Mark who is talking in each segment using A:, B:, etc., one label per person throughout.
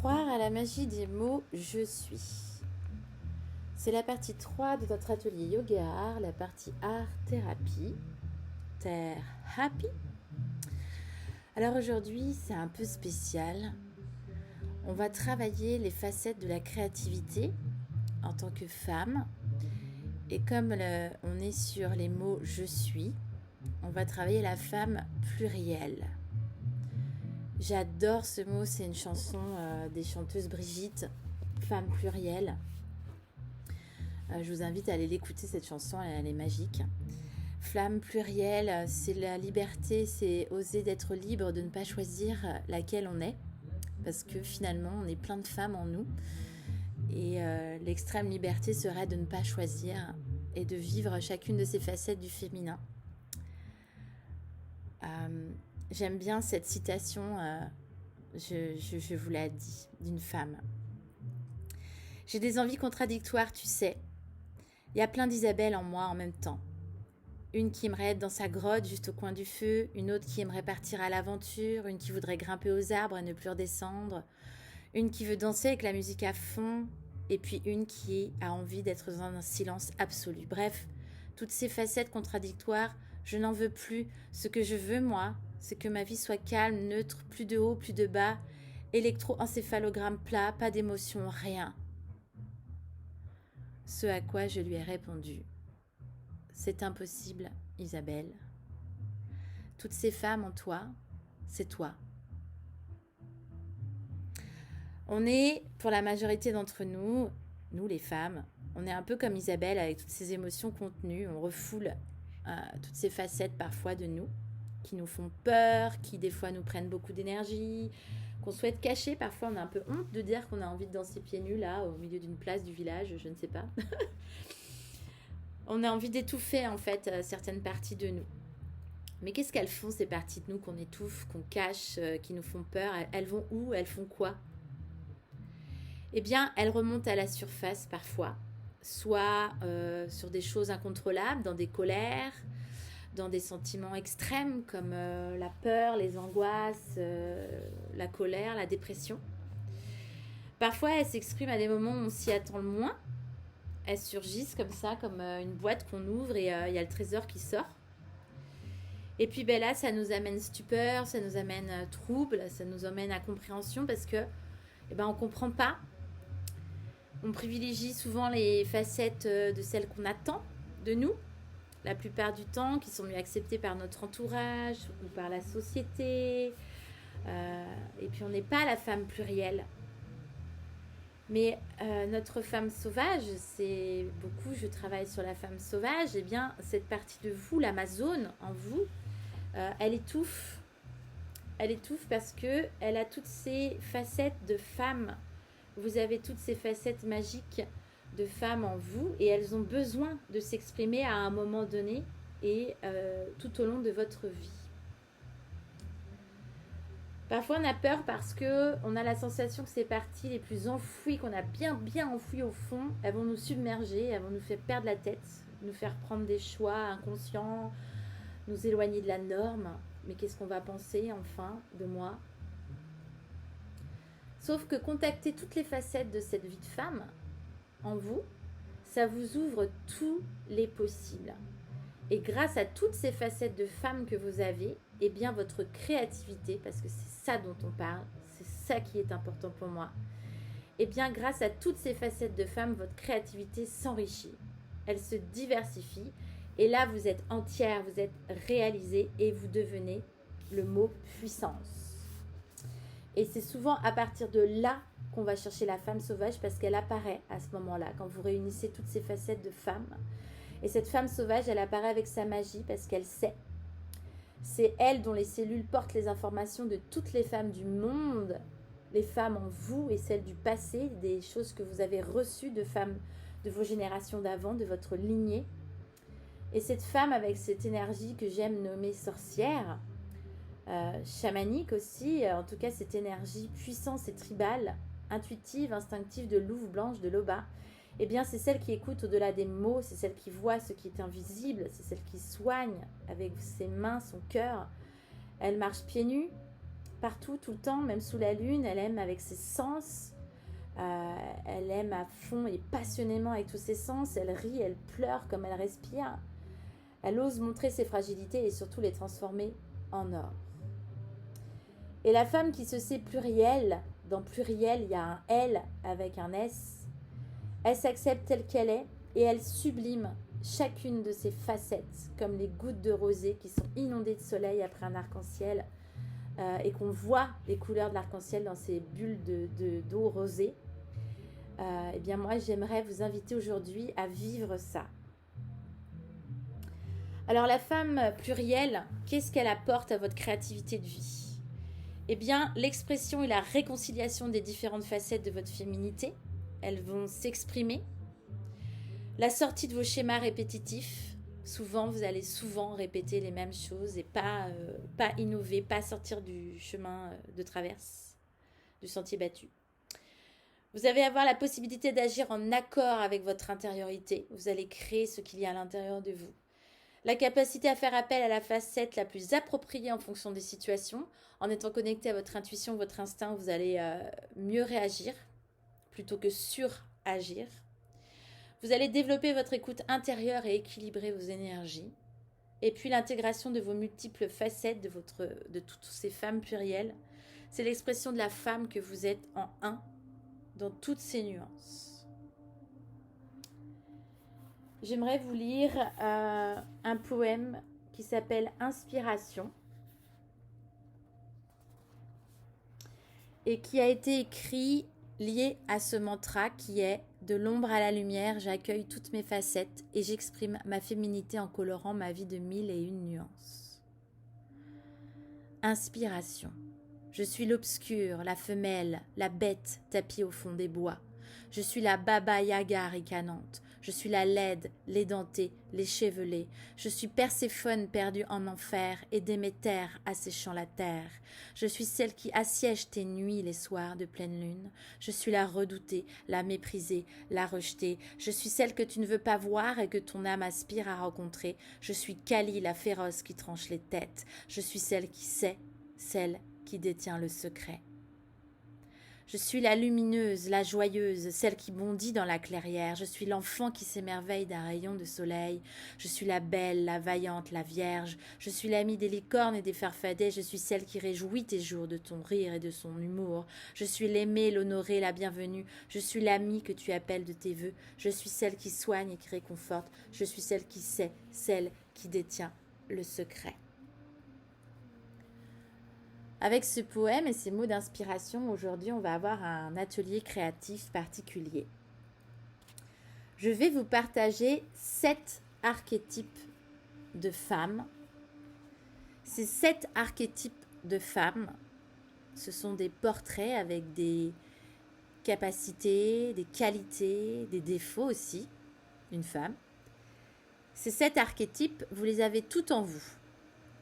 A: Croire à la magie des mots je suis. C'est la partie 3 de notre atelier yoga art, la partie art thérapie. Terre happy. Alors aujourd'hui, c'est un peu spécial. On va travailler les facettes de la créativité en tant que femme. Et comme on est sur les mots je suis, on va travailler la femme plurielle. J'adore ce mot, c'est une chanson des chanteuses Brigitte, femme plurielle. Je vous invite à aller l'écouter, cette chanson, elle est magique. Flamme plurielle, c'est la liberté, c'est oser d'être libre, de ne pas choisir laquelle on est. Parce que finalement, on est plein de femmes en nous. Et l'extrême liberté serait de ne pas choisir et de vivre chacune de ces facettes du féminin. J'aime bien cette citation, je vous l'ai dit, d'une femme. J'ai des envies contradictoires, tu sais. Il y a plein d'Isabelle en moi en même temps. Une qui aimerait être dans sa grotte juste au coin du feu, une autre qui aimerait partir à l'aventure, une qui voudrait grimper aux arbres et ne plus redescendre, une qui veut danser avec la musique à fond, et puis une qui a envie d'être dans un silence absolu. Bref, toutes ces facettes contradictoires, je n'en veux plus. Ce que je veux, moi, c'est que ma vie soit calme, neutre, plus de haut, plus de bas, électroencéphalogramme plat, pas d'émotion, rien. Ce à quoi je lui ai répondu: c'est impossible, Isabelle. Toutes ces femmes en toi, c'est toi. On est, pour la majorité d'entre nous, nous les femmes, on est un peu comme Isabelle avec toutes ces émotions contenues. On refoule toutes ces facettes parfois de nous qui nous font peur, qui des fois nous prennent beaucoup d'énergie, qu'on souhaite cacher. Parfois on a un peu honte de dire qu'on a envie de danser pieds nus là au milieu d'une place du village, je ne sais pas. On a envie d'étouffer en fait certaines parties de nous. Mais qu'est-ce qu'elles font, ces parties de nous qu'on étouffe, qu'on cache, qui nous font peur? Elles vont où? Elles font quoi? Eh bien, elles remontent à la surface parfois, soit sur des choses incontrôlables, dans des colères, dans des sentiments extrêmes comme la peur, les angoisses, la colère, la dépression. Parfois, elles s'expriment à des moments où on s'y attend le moins. Elles surgissent comme ça, comme une boîte qu'on ouvre et il y a le trésor qui sort. Et puis là, ça nous amène stupeur, ça nous amène trouble, ça nous amène incompréhension parce que on ne comprend pas. On privilégie souvent les facettes de celles qu'on attend de nous, la plupart du temps, qui sont mieux acceptées par notre entourage ou par la société. Et puis on n'est pas la femme plurielle. Mais notre femme sauvage, c'est beaucoup, je travaille sur la femme sauvage, et bien cette partie de vous, l'Amazone en vous, elle étouffe. Elle étouffe parce qu'elle a toutes ces facettes de femme. Vous avez toutes ces facettes magiques de femme en vous et elles ont besoin de s'exprimer à un moment donné et tout au long de votre vie. Parfois on a peur parce qu'on a la sensation que ces parties les plus enfouies, qu'on a bien enfouies au fond, elles vont nous submerger, elles vont nous faire perdre la tête, nous faire prendre des choix inconscients, nous éloigner de la norme. Mais qu'est-ce qu'on va penser enfin de moi? Sauf que contacter toutes les facettes de cette vie de femme en vous, ça vous ouvre tous les possibles. Et grâce à toutes ces facettes de femme que vous avez, eh bien votre créativité, parce que c'est ça dont on parle, c'est ça qui est important pour moi, eh bien grâce à toutes ces facettes de femme, votre créativité s'enrichit. Elle se diversifie. Et là, vous êtes entière, vous êtes réalisée et vous devenez le mot puissance. Et c'est souvent à partir de là qu'on va chercher la femme sauvage parce qu'elle apparaît à ce moment-là, quand vous réunissez toutes ces facettes de femme. Et cette femme sauvage, elle apparaît avec sa magie parce qu'elle sait. C'est elle dont les cellules portent les informations de toutes les femmes du monde, les femmes en vous et celles du passé, des choses que vous avez reçues de femmes de vos générations d'avant, de votre lignée. Et cette femme avec cette énergie que j'aime nommer sorcière, chamanique aussi, en tout cas cette énergie puissante et tribale, intuitive, instinctive de louve blanche de Loba, eh bien c'est celle qui écoute au-delà des mots, c'est celle qui voit ce qui est invisible, c'est celle qui soigne avec ses mains, son cœur. Elle marche pieds nus partout, tout le temps, même sous la lune. Elle aime avec ses sens. Elle aime à fond et passionnément avec tous ses sens. Elle rit, elle pleure comme elle respire. Elle ose montrer ses fragilités et surtout les transformer en or. Et la femme qui se sait plurielle, dans pluriel, il y a un L avec un S. Elle s'accepte telle qu'elle est et elle sublime chacune de ses facettes, comme les gouttes de rosée qui sont inondées de soleil après un arc-en-ciel et qu'on voit les couleurs de l'arc-en-ciel dans ces bulles d'eau rosée. Eh bien moi, j'aimerais vous inviter aujourd'hui à vivre ça. Alors la femme plurielle, qu'est-ce qu'elle apporte à votre créativité de vie? Eh bien, l'expression et la réconciliation des différentes facettes de votre féminité, elles vont s'exprimer. La sortie de vos schémas répétitifs, souvent vous allez souvent répéter les mêmes choses et pas innover, pas sortir du chemin de traverse, du sentier battu. Vous allez avoir la possibilité d'agir en accord avec votre intériorité. Vous allez créer ce qu'il y a à l'intérieur de vous. La capacité à faire appel à la facette la plus appropriée en fonction des situations. En étant connecté à votre intuition, votre instinct, vous allez mieux réagir plutôt que suragir. Vous allez développer votre écoute intérieure et équilibrer vos énergies. Et puis l'intégration de vos multiples facettes de toutes ces femmes plurielles. C'est l'expression de la femme que vous êtes en un, dans toutes ses nuances. J'aimerais vous lire un poème qui s'appelle Inspiration et qui a été écrit lié à ce mantra qui est « De l'ombre à la lumière, j'accueille toutes mes facettes et j'exprime ma féminité en colorant ma vie de 1001 nuances. » Inspiration. Je suis l'obscure, la femelle, la bête tapie au fond des bois. Je suis la baba yaga ricanante. Je suis la laide, l'édentée, l'échevelée. Je suis Perséphone perdue en enfer et Déméter asséchant la terre. Je suis celle qui assiège tes nuits les soirs de pleine lune. Je suis la redoutée, la méprisée, la rejetée. Je suis celle que tu ne veux pas voir et que ton âme aspire à rencontrer. Je suis Kali, la féroce qui tranche les têtes. Je suis celle qui sait, celle qui détient le secret. Je suis la lumineuse, la joyeuse, celle qui bondit dans la clairière. Je suis l'enfant qui s'émerveille d'un rayon de soleil. Je suis la belle, la vaillante, la vierge. Je suis l'amie des licornes et des farfadets. Je suis celle qui réjouit tes jours de ton rire et de son humour. Je suis l'aimée, l'honorée, la bienvenue. Je suis l'amie que tu appelles de tes vœux. Je suis celle qui soigne et qui réconforte. Je suis celle qui sait, celle qui détient le secret. Avec ce poème et ces mots d'inspiration, aujourd'hui, on va avoir un atelier créatif particulier. Je vais vous partager 7 archétypes de femmes. Ces 7 archétypes de femmes, ce sont des portraits avec des capacités, des qualités, des défauts aussi d'une femme. Ces 7 archétypes, vous les avez toutes en vous,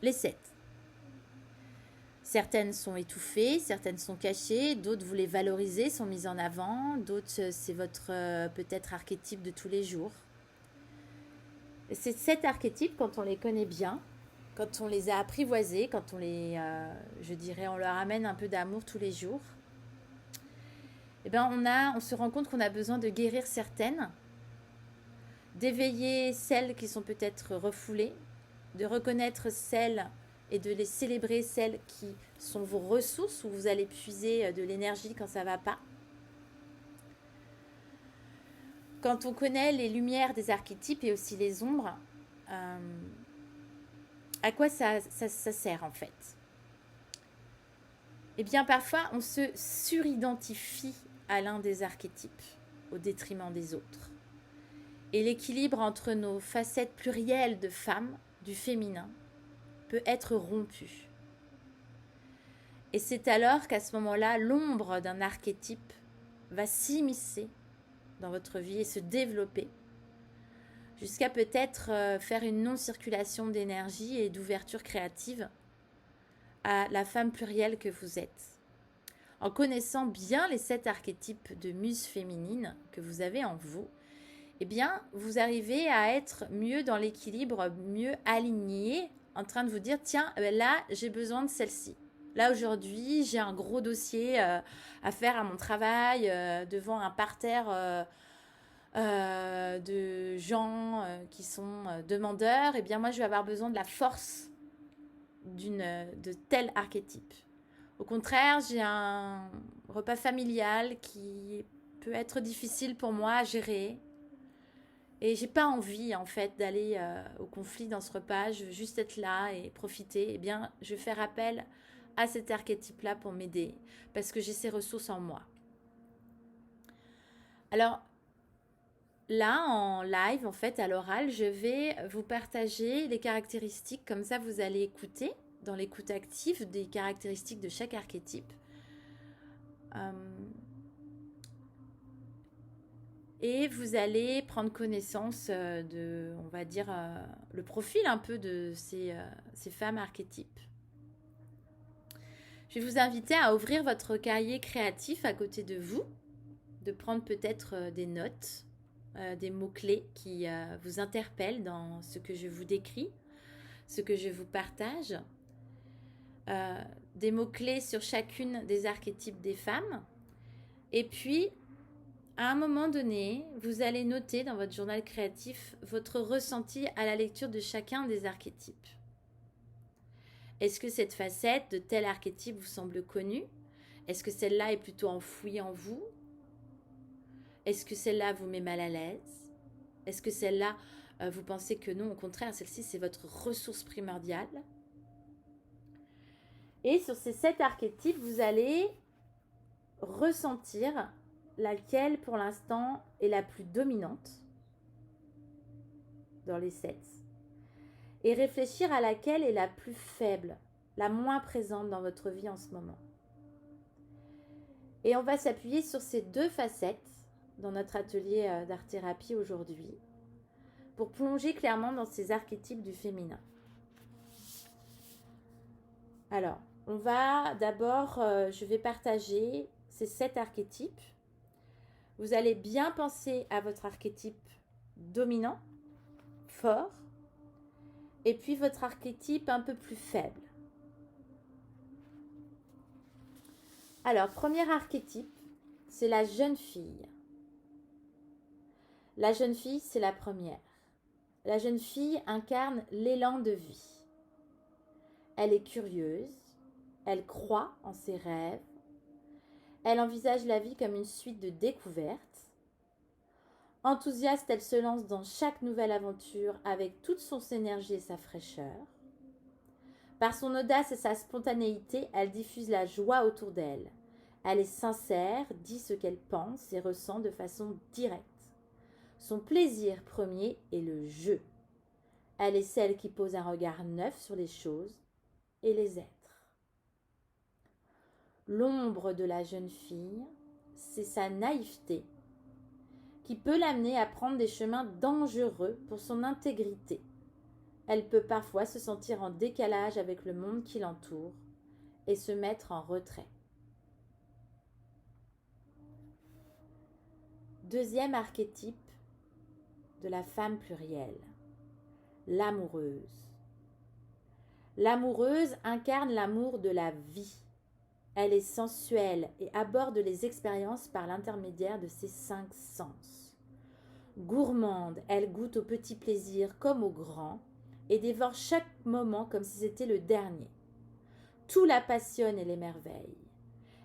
A: les 7. Certaines sont étouffées, certaines sont cachées, d'autres vous les valorisez, sont mises en avant, d'autres c'est votre peut-être archétype de tous les jours. Et ces 7 archétypes, quand on les connaît bien, quand on les a apprivoisés, quand on les, on leur amène un peu d'amour tous les jours, eh ben on se rend compte qu'on a besoin de guérir certaines, d'éveiller celles qui sont peut-être refoulées, de reconnaître celles et de les célébrer, celles qui sont vos ressources, où vous allez puiser de l'énergie quand ça ne va pas. Quand on connaît les lumières des archétypes et aussi les ombres, à quoi ça sert en fait? Eh bien parfois on se suridentifie à l'un des archétypes au détriment des autres. Et l'équilibre entre nos facettes plurielles de femmes, du féminin, peut être rompu. Et c'est alors qu'à ce moment-là, l'ombre d'un archétype va s'immiscer dans votre vie et se développer jusqu'à peut-être faire une non-circulation d'énergie et d'ouverture créative à la femme plurielle que vous êtes. En connaissant bien les 7 archétypes de muse féminine que vous avez en vous, eh bien, vous arrivez à être mieux dans l'équilibre, mieux aligné, en train de vous dire, tiens, là, j'ai besoin de celle-ci. Là, aujourd'hui, j'ai un gros dossier à faire à mon travail devant un parterre de gens qui sont demandeurs. Eh bien, moi, je vais avoir besoin de la force de tel archétype. Au contraire, j'ai un repas familial qui peut être difficile pour moi à gérer. Et j'ai pas envie, en fait, d'aller au conflit dans ce repas. Je veux juste être là et profiter. Eh bien, je vais faire appel à cet archétype-là pour m'aider parce que j'ai ces ressources en moi. Alors, là, en live, en fait, à l'oral, je vais vous partager les caractéristiques. Comme ça, vous allez écouter, dans l'écoute active, des caractéristiques de chaque archétype. Et vous allez prendre connaissance de, on va dire, le profil un peu de ces femmes archétypes. Je vais vous inviter à ouvrir votre cahier créatif à côté de vous, de prendre peut-être des notes, des mots-clés qui vous interpellent dans ce que je vous décris, ce que je vous partage. Des mots-clés sur chacune des archétypes des femmes. Et puis, à un moment donné, vous allez noter dans votre journal créatif votre ressenti à la lecture de chacun des archétypes. Est-ce que cette facette de tel archétype vous semble connue? Est-ce que celle-là est plutôt enfouie en vous? Est-ce que celle-là vous met mal à l'aise? Est-ce que celle-là, vous pensez que non, au contraire, celle-ci, c'est votre ressource primordiale? Et sur ces 7 archétypes, vous allez ressentir laquelle, pour l'instant, est la plus dominante dans les 7. Et réfléchir à laquelle est la plus faible, la moins présente dans votre vie en ce moment. Et on va s'appuyer sur ces 2 facettes dans notre atelier d'art-thérapie aujourd'hui pour plonger clairement dans ces archétypes du féminin. Alors, on va d'abord, je vais partager ces 7 archétypes. Vous allez bien penser à votre archétype dominant, fort, et puis votre archétype un peu plus faible. Alors, premier archétype, c'est la jeune fille. La jeune fille, c'est la première. La jeune fille incarne l'élan de vie. Elle est curieuse, elle croit en ses rêves, elle envisage la vie comme une suite de découvertes. Enthousiaste, elle se lance dans chaque nouvelle aventure avec toute son énergie et sa fraîcheur. Par son audace et sa spontanéité, elle diffuse la joie autour d'elle. Elle est sincère, dit ce qu'elle pense et ressent de façon directe. Son plaisir premier est le jeu. Elle est celle qui pose un regard neuf sur les choses et les êtres. L'ombre de la jeune fille, c'est sa naïveté qui peut l'amener à prendre des chemins dangereux pour son intégrité. Elle peut parfois se sentir en décalage avec le monde qui l'entoure et se mettre en retrait. Deuxième archétype de la femme plurielle, l'amoureuse. L'amoureuse incarne l'amour de la vie. Elle est sensuelle et aborde les expériences par l'intermédiaire de ses 5 sens. Gourmande, elle goûte aux petits plaisirs comme aux grands et dévore chaque moment comme si c'était le dernier. Tout la passionne et l'émerveille.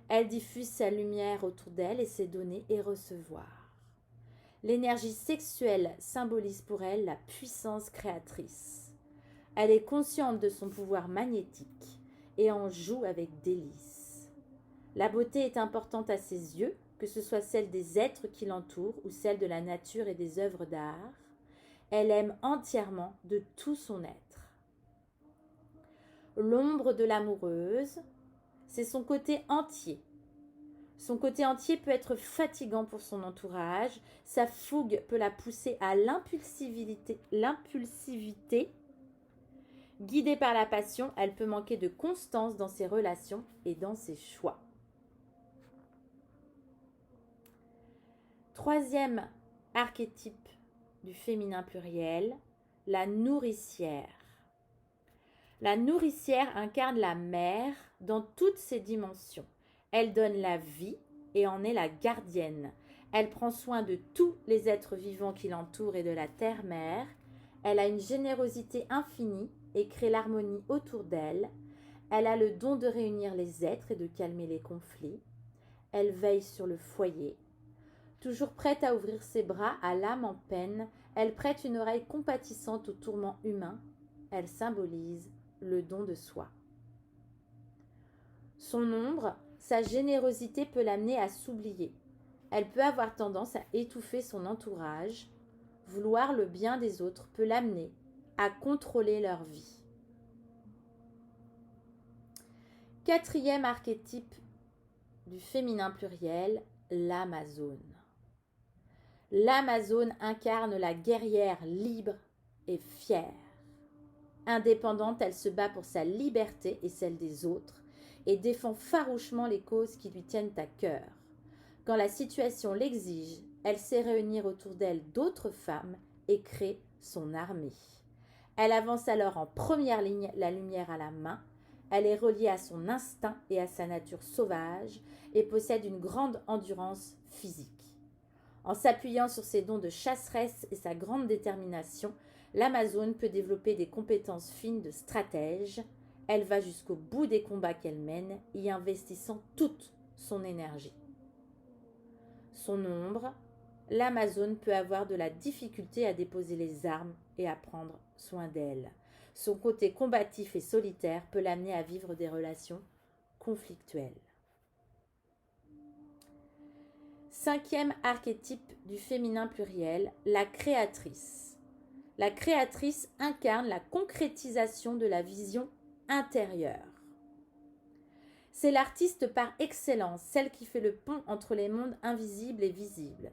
A: Elle diffuse sa lumière autour d'elle et sait donner et recevoir. L'énergie sexuelle symbolise pour elle la puissance créatrice. Elle est consciente de son pouvoir magnétique et en joue avec délice. La beauté est importante à ses yeux, que ce soit celle des êtres qui l'entourent ou celle de la nature et des œuvres d'art. Elle aime entièrement de tout son être. L'ombre de l'amoureuse, c'est son côté entier. Son côté entier peut être fatigant pour son entourage. Sa fougue peut la pousser à l'impulsivité. Guidée par la passion, elle peut manquer de constance dans ses relations et dans ses choix. Troisième archétype du féminin pluriel, la nourricière. La nourricière incarne la mère, dans toutes ses dimensions. Elle donne la vie et en est la gardienne. Elle prend soin de tous les êtres vivants qui l'entourent et de la terre-mère. Elle a une générosité infinie et crée l'harmonie autour d'elle. Elle a le don de réunir les êtres et de calmer les conflits. Elle veille sur le foyer. Toujours prête à ouvrir ses bras à l'âme en peine, elle prête une oreille compatissante aux tourments humains. Elle symbolise le don de soi. Son ombre, sa générosité peut l'amener à s'oublier. Elle peut avoir tendance à étouffer son entourage. Vouloir le bien des autres peut l'amener à contrôler leur vie. Quatrième archétype du féminin pluriel, l'Amazone. L'Amazone incarne la guerrière libre et fière. Indépendante, elle se bat pour sa liberté et celle des autres et défend farouchement les causes qui lui tiennent à cœur. Quand la situation l'exige, elle sait réunir autour d'elle d'autres femmes et crée son armée. Elle avance alors en première ligne, la lumière à la main. Elle est reliée à son instinct et à sa nature sauvage et possède une grande endurance physique. En s'appuyant sur ses dons de chasseresse et sa grande détermination, l'Amazone peut développer des compétences fines de stratège. Elle va jusqu'au bout des combats qu'elle mène, y investissant toute son énergie. Son ombre, l'Amazone peut avoir de la difficulté à déposer les armes et à prendre soin d'elle. Son côté combatif et solitaire peut l'amener à vivre des relations conflictuelles. Cinquième archétype du féminin pluriel, la créatrice. La créatrice incarne la concrétisation de la vision intérieure. C'est l'artiste par excellence, celle qui fait le pont entre les mondes invisibles et visibles.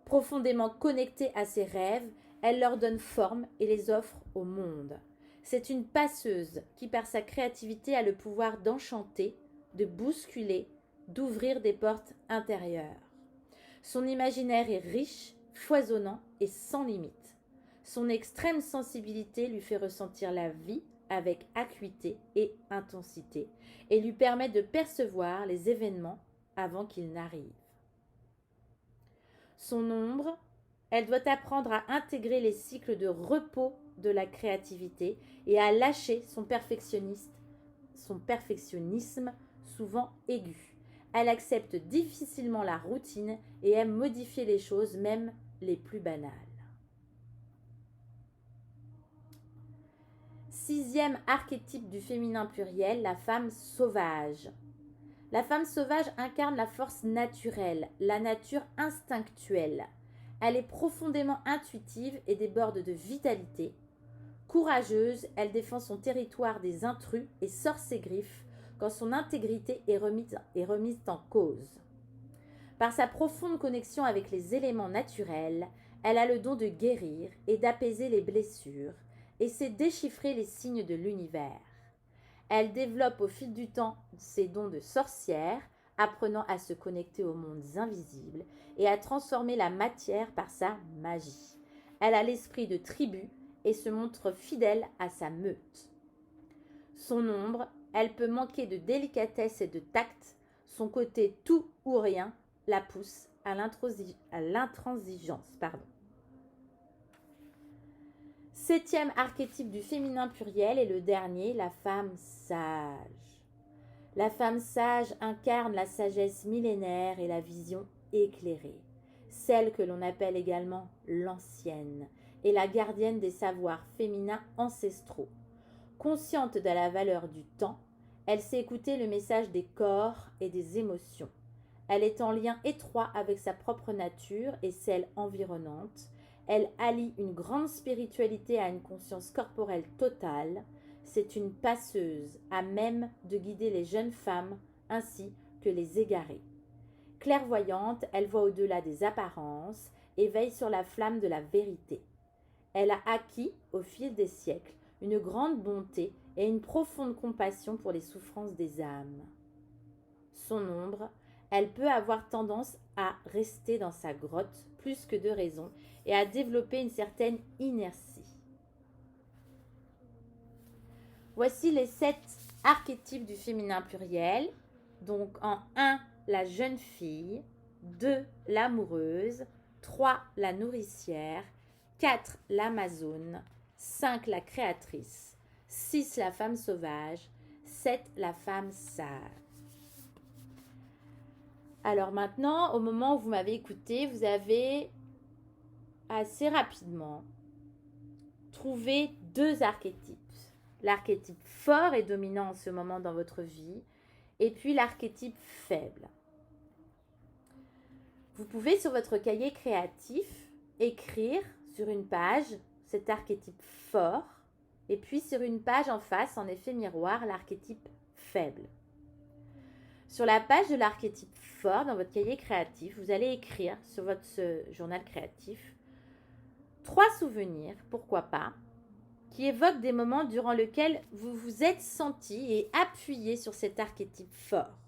A: Profondément connectée à ses rêves, elle leur donne forme et les offre au monde. C'est une passeuse qui, par sa créativité, a le pouvoir d'enchanter, de bousculer, d'ouvrir des portes intérieures. Son imaginaire est riche, foisonnant et sans limite. Son extrême sensibilité lui fait ressentir la vie avec acuité et intensité et lui permet de percevoir les événements avant qu'ils n'arrivent. Son ombre, elle doit apprendre à intégrer les cycles de repos de la créativité et à lâcher son perfectionnisme souvent aigu. Elle accepte difficilement la routine et aime modifier les choses, même les plus banales. Sixième archétype du féminin pluriel, la femme sauvage. La femme sauvage incarne la force naturelle, la nature instinctuelle. Elle est profondément intuitive et déborde de vitalité. Courageuse, elle défend son territoire des intrus et sort ses griffes quand son intégrité est remise en cause. Par sa profonde connexion avec les éléments naturels, elle a le don de guérir et d'apaiser les blessures et sait déchiffrer les signes de l'univers. Elle développe au fil du temps ses dons de sorcière, apprenant à se connecter aux mondes invisibles et à transformer la matière par sa magie. Elle a l'esprit de tribu et se montre fidèle à sa meute. Son ombre, elle peut manquer de délicatesse et de tact. Son côté tout ou rien la pousse à l'intransigeance. Septième archétype du féminin pluriel est le dernier, la femme sage. La femme sage incarne la sagesse millénaire et la vision éclairée, celle que l'on appelle également l'ancienne et la gardienne des savoirs féminins ancestraux. Consciente de la valeur du temps, elle sait écouter le message des corps et des émotions. Elle est en lien étroit avec sa propre nature et celle environnante. Elle allie une grande spiritualité à une conscience corporelle totale. C'est une passeuse à même de guider les jeunes femmes ainsi que les égarées. Clairvoyante, elle voit au-delà des apparences et veille sur la flamme de la vérité. Elle a acquis, au fil des siècles, une grande bonté et une profonde compassion pour les souffrances des âmes. Son ombre, elle peut avoir tendance à rester dans sa grotte plus que de raison et à développer une certaine inertie. Voici les 7 archétype du féminin pluriel. Donc en 1, la jeune fille, 2, l'amoureuse, 3, la nourricière, 4, l'amazone, 5, la créatrice, 6, la femme sauvage, 7, la femme sage. Alors maintenant, au moment où vous m'avez écouté, vous avez assez rapidement trouvé 2 archétypes. L'archétype fort et dominant en ce moment dans votre vie, et puis l'archétype faible. Vous pouvez sur votre cahier créatif écrire sur une page cet archétype fort, et puis sur une page en face, en effet miroir, l'archétype faible. Sur la page de l'archétype fort dans votre cahier créatif, vous allez écrire sur votre journal créatif 3 souvenirs, pourquoi pas, qui évoquent des moments durant lesquels vous vous êtes senti et appuyé sur cet archétype fort.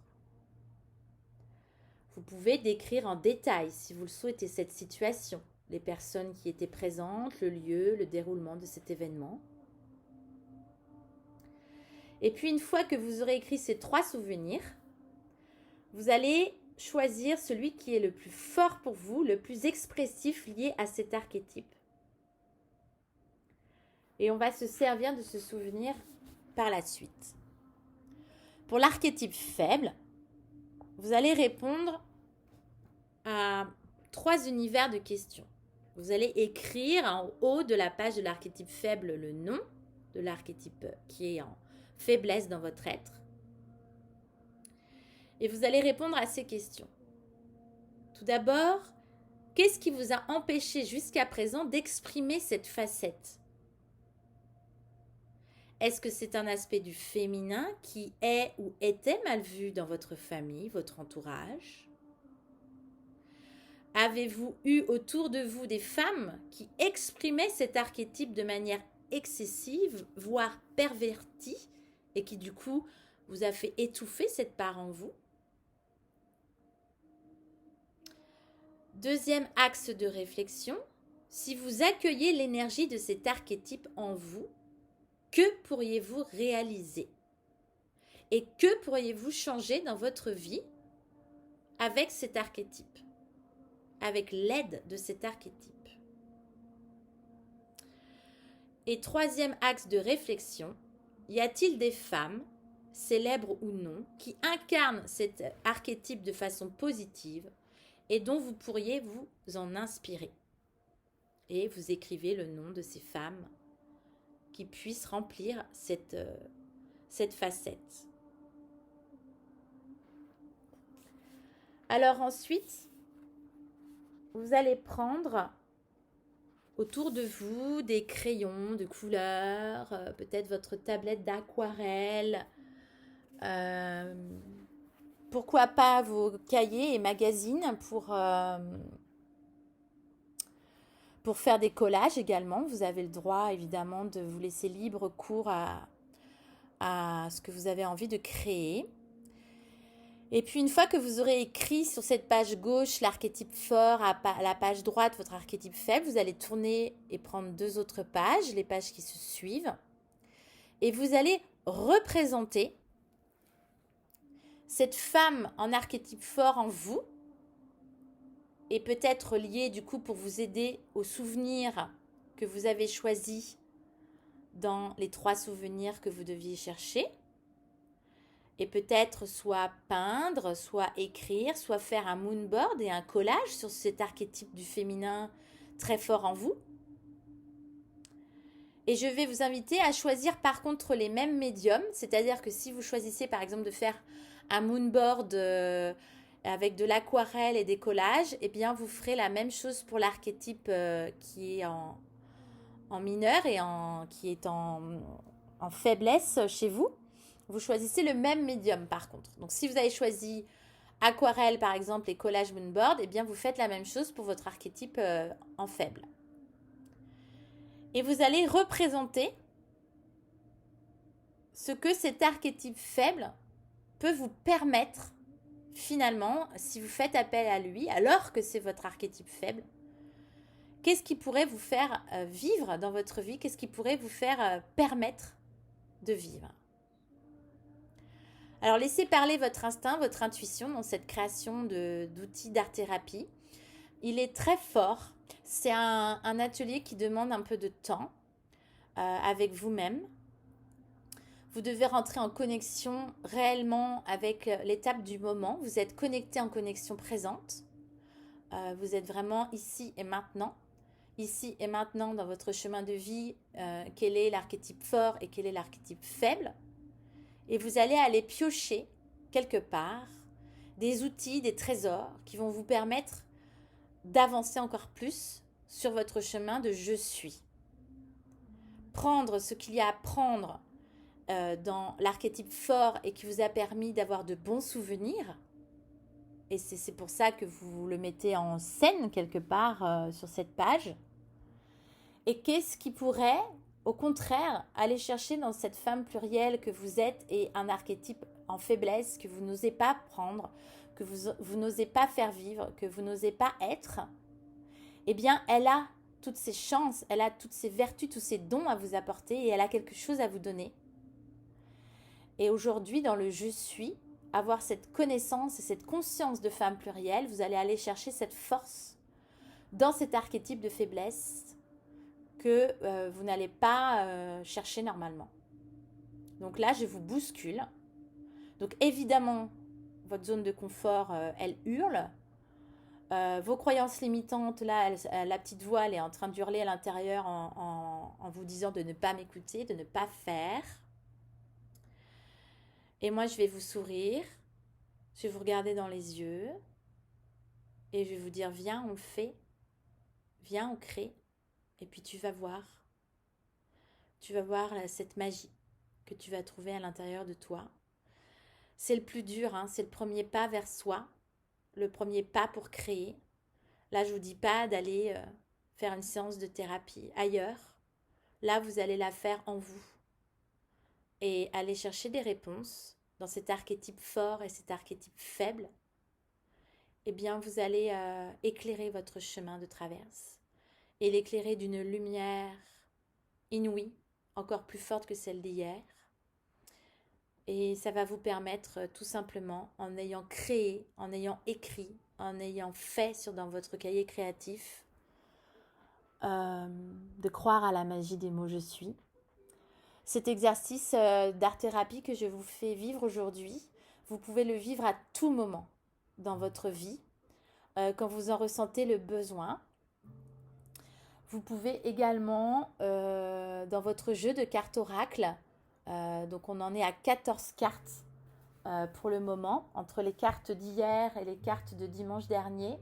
A: Vous pouvez décrire en détail, si vous le souhaitez, cette situation, les personnes qui étaient présentes, le lieu, le déroulement de cet événement. Et puis, une fois que vous aurez écrit ces 3 souvenirs, vous allez choisir celui qui est le plus fort pour vous, le plus expressif lié à cet archétype. Et on va se servir de ce souvenir par la suite. Pour l'archétype faible, vous allez répondre à 3 univers de questions. Vous allez écrire en haut de la page de l'archétype faible le nom de l'archétype qui est en faiblesse dans votre être. Et vous allez répondre à ces questions. Tout d'abord, qu'est-ce qui vous a empêché jusqu'à présent d'exprimer cette facette ? Est-ce que c'est un aspect du féminin qui est ou était mal vu dans votre famille, votre entourage ? Avez-vous eu autour de vous des femmes qui exprimaient cet archétype de manière excessive, voire pervertie, et qui du coup vous a fait étouffer cette part en vous ? Deuxième axe de réflexion, si vous accueillez l'énergie de cet archétype en vous, que pourriez-vous réaliser? Et que pourriez-vous changer dans votre vie avec cet archétype, avec l'aide de cet archétype? Et troisième axe de réflexion, y a-t-il des femmes, célèbres ou non, qui incarnent cet archétype de façon positive et dont vous pourriez vous en inspirer? Et vous écrivez le nom de ces femmes qui puissent remplir cette facette. Alors ensuite, vous allez prendre autour de vous des crayons de couleur, peut-être votre tablette d'aquarelle, pourquoi pas vos cahiers et magazines pour faire des collages également. Vous avez le droit évidemment de vous laisser libre cours à ce que vous avez envie de créer. Et puis une fois que vous aurez écrit sur cette page gauche l'archétype fort, à la page droite votre archétype faible, vous allez tourner et prendre 2 autres pages, les pages qui se suivent. Et vous allez représenter cette femme en archétype fort en vous, et peut-être liée du coup pour vous aider aux souvenirs que vous avez choisis dans les 3 souvenirs que vous deviez chercher. Et peut-être soit peindre, soit écrire, soit faire un moonboard et un collage sur cet archétype du féminin très fort en vous. Et je vais vous inviter à choisir par contre les mêmes médiums, c'est-à-dire que si vous choisissez par exemple de faire un moonboard avec de l'aquarelle et des collages, eh bien vous ferez la même chose pour l'archétype qui est en mineur et qui est en faiblesse chez vous. Vous choisissez le même médium par contre. Donc si vous avez choisi aquarelle par exemple et collage moonboard, eh bien vous faites la même chose pour votre archétype en faible. Et vous allez représenter ce que cet archétype faible peut vous permettre finalement, si vous faites appel à lui, alors que c'est votre archétype faible, qu'est-ce qui pourrait vous faire vivre dans votre vie? Qu'est-ce qui pourrait vous faire permettre de vivre? Alors, laissez parler votre instinct, votre intuition dans cette création d'outils d'art-thérapie. Il est très fort. C'est un atelier qui demande un peu de temps avec vous-même. Vous devez rentrer en connexion réellement avec l'étape du moment. Vous êtes connecté en connexion présente. Vous êtes vraiment ici et maintenant. Ici et maintenant dans votre chemin de vie, quel est l'archétype fort et quel est l'archétype faible. Et vous allez aller piocher quelque part des outils, des trésors qui vont vous permettre d'avancer encore plus sur votre chemin de je suis. Prendre ce qu'il y a à prendre dans l'archétype fort et qui vous a permis d'avoir de bons souvenirs. Et c'est pour ça que vous le mettez en scène quelque part sur cette page. Et qu'est-ce qui pourrait, au contraire, aller chercher dans cette femme plurielle que vous êtes et un archétype en faiblesse que vous n'osez pas prendre, que vous n'osez pas faire vivre, que vous n'osez pas être, eh bien, elle a toutes ses chances, elle a toutes ses vertus, tous ses dons à vous apporter et elle a quelque chose à vous donner. Et aujourd'hui, dans le « je suis », avoir cette connaissance et cette conscience de femme plurielle, vous allez aller chercher cette force dans cet archétype de faiblesse que vous n'allez pas chercher normalement. Donc là, je vous bouscule. Donc évidemment, votre zone de confort, elle hurle. Vos croyances limitantes, là, la petite voix, elle est en train d'hurler à l'intérieur en vous disant de ne pas m'écouter, de ne pas faire. Et moi, je vais vous sourire, je vais vous regarder dans les yeux et je vais vous dire, viens, on le fait, viens, on crée. Et puis tu vas voir cette magie que tu vas trouver à l'intérieur de toi. C'est le plus dur, hein, c'est le premier pas vers soi, le premier pas pour créer. Là, je ne vous dis pas d'aller faire une séance de thérapie ailleurs. Là, vous allez la faire en vous. Et aller chercher des réponses dans cet archétype fort et cet archétype faible, eh bien, vous allez éclairer votre chemin de traverse et l'éclairer d'une lumière inouïe, encore plus forte que celle d'hier. Et ça va vous permettre tout simplement, en ayant créé, en ayant écrit, en ayant fait dans votre cahier créatif, de croire à la magie des mots « je suis ». Cet exercice d'art-thérapie que je vous fais vivre aujourd'hui, vous pouvez le vivre à tout moment dans votre vie, quand vous en ressentez le besoin. Vous pouvez également, dans votre jeu de cartes oracle, donc on en est à 14 cartes pour le moment, entre les cartes d'hier et les cartes de dimanche dernier.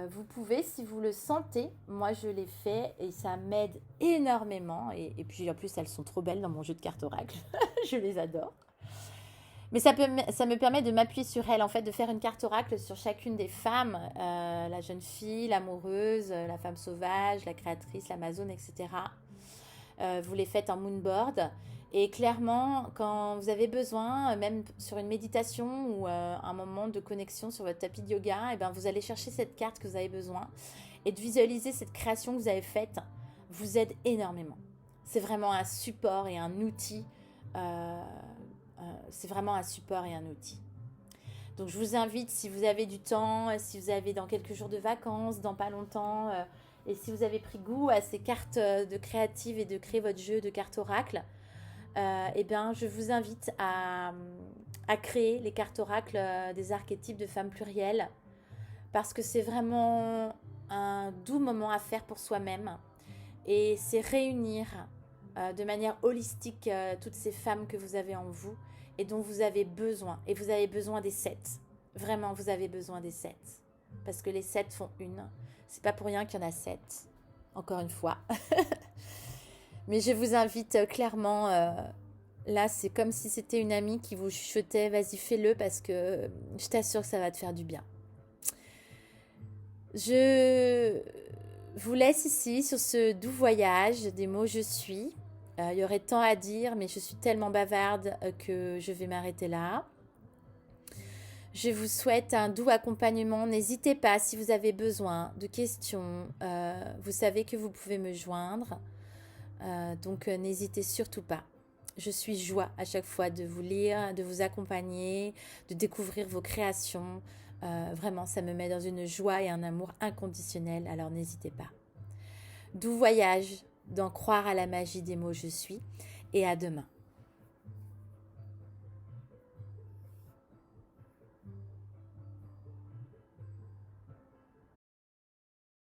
A: Vous pouvez, si vous le sentez, moi je l'ai fait et ça m'aide énormément. Et puis en plus, elles sont trop belles dans mon jeu de cartes oracle. Je les adore. Mais ça me permet de m'appuyer sur elles, en fait, de faire une carte oracle sur chacune des femmes, la jeune fille, l'amoureuse, la femme sauvage, la créatrice, l'amazone, etc. Vous les faites en moonboard. Et clairement, quand vous avez besoin, même sur une méditation ou un moment de connexion sur votre tapis de yoga, et ben vous allez chercher cette carte que vous avez besoin et de visualiser cette création que vous avez faite vous aide énormément. C'est vraiment un support et un outil. C'est vraiment un support et un outil. Donc je vous invite, si vous avez du temps, si vous avez dans quelques jours de vacances, dans pas longtemps, et si vous avez pris goût à ces cartes de créative et de créer votre jeu de cartes oracle, eh bien, je vous invite à créer les cartes oracles des archétypes de femmes plurielles parce que c'est vraiment un doux moment à faire pour soi-même et c'est réunir de manière holistique toutes ces femmes que vous avez en vous et dont vous avez besoin. Et vous avez besoin des 7. Vraiment, vous avez besoin des 7 parce que les 7 font une. C'est pas pour rien qu'il y en a 7. Encore une fois. Mais je vous invite clairement, là c'est comme si c'était une amie qui vous chuchotait, vas-y fais-le parce que je t'assure que ça va te faire du bien. Je vous laisse ici sur ce doux voyage des mots je suis. Il y aurait tant à dire mais je suis tellement bavarde que je vais m'arrêter là. Je vous souhaite un doux accompagnement. N'hésitez pas si vous avez besoin de questions. Vous savez que vous pouvez me joindre. Donc n'hésitez surtout pas. Je suis joie à chaque fois de vous lire, de vous accompagner, de découvrir vos créations. Vraiment, ça me met dans une joie et un amour inconditionnel, alors n'hésitez pas. Doux voyage, d'en croire à la magie des mots je suis, et à demain.